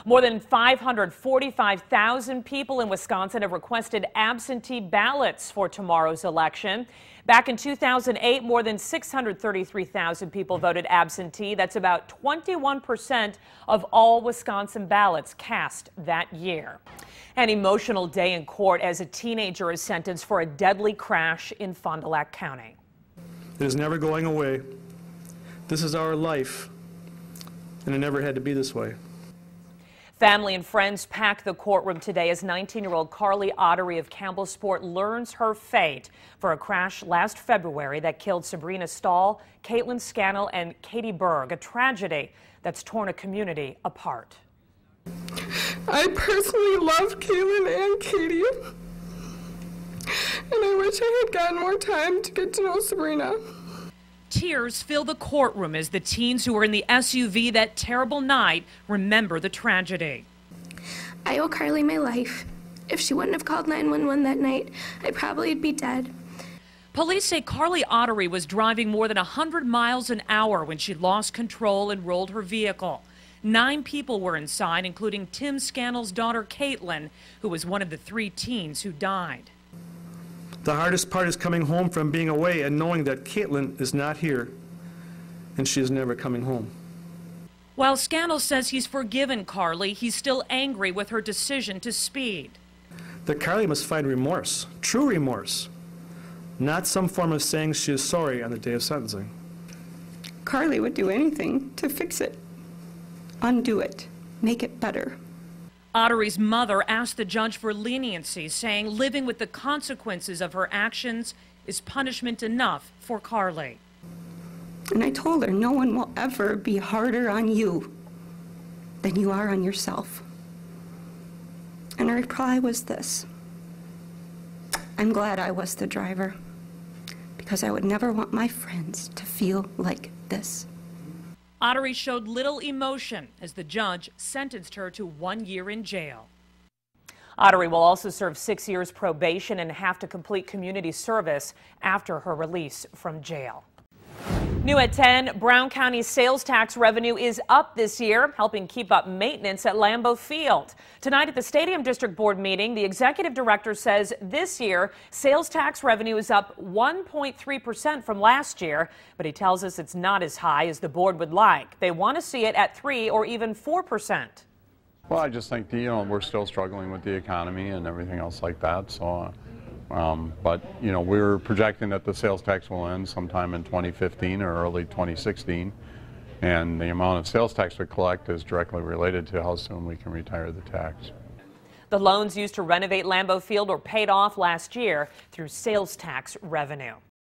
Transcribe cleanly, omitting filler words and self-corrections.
More than 545,000 people in Wisconsin have requested absentee ballots for tomorrow's election. Back in 2008, more than 633,000 people voted absentee. That's about 21% of all Wisconsin ballots cast that year. An emotional day in court as a teenager is sentenced for a deadly crash in Fond du Lac County. It is never going away. This is our life, and it never had to be this way. Family and friends packed the courtroom today as 19-year-old Carly Ottery of Campbellsport learns her fate for a crash last February that killed Sabrina Stahl, Caitlin Scannell, and Katie Berg, a tragedy that's torn a community apart. I personally love Caitlin and Katie, and I wish I had gotten more time to get to know Sabrina. Tears fill the courtroom as the teens who were in the SUV that terrible night remember the tragedy. I owe Carly my life. If she wouldn't have called 911 that night, I probably would be dead. Police say Carly Ottery was driving more than 100 miles an hour when she lost control and rolled her vehicle. 9 people were inside, including Tim Scannell's daughter, Caitlin, who was one of the 3 teens who died. The hardest part is coming home from being away and knowing that Caitlin is not here, and she is never coming home. While Scannell says he's forgiven Carly, he's still angry with her decision to speed. That Carly must find remorse, true remorse, not some form of saying she is sorry on the day of sentencing. Carly would do anything to fix it, undo it, make it better. Ottery's mother asked the judge for leniency, saying living with the consequences of her actions is punishment enough for Carly. And I told her no one will ever be harder on you than you are on yourself. And her reply was this: I'm glad I was the driver, because I would never want my friends to feel like this. Ottery showed little emotion as the judge sentenced her to 1 year in jail. Ottery will also serve 6 years probation and have to complete community service after her release from jail. New at 10, Brown County's sales tax revenue is up this year, helping keep up maintenance at Lambeau Field. Tonight at the Stadium District Board meeting, the executive director says this year sales tax revenue is up 1.3% from last year, but he tells us it's not as high as the board would like. They want to see it at 3 or even 4%. Well, I just think we're still struggling with the economy and everything else like that. So. But we're projecting that the sales tax will end sometime in 2015 or early 2016, and the amount of sales tax we collect is directly related to how soon we can retire the tax. The loans used to renovate Lambeau Field were paid off last year through sales tax revenue.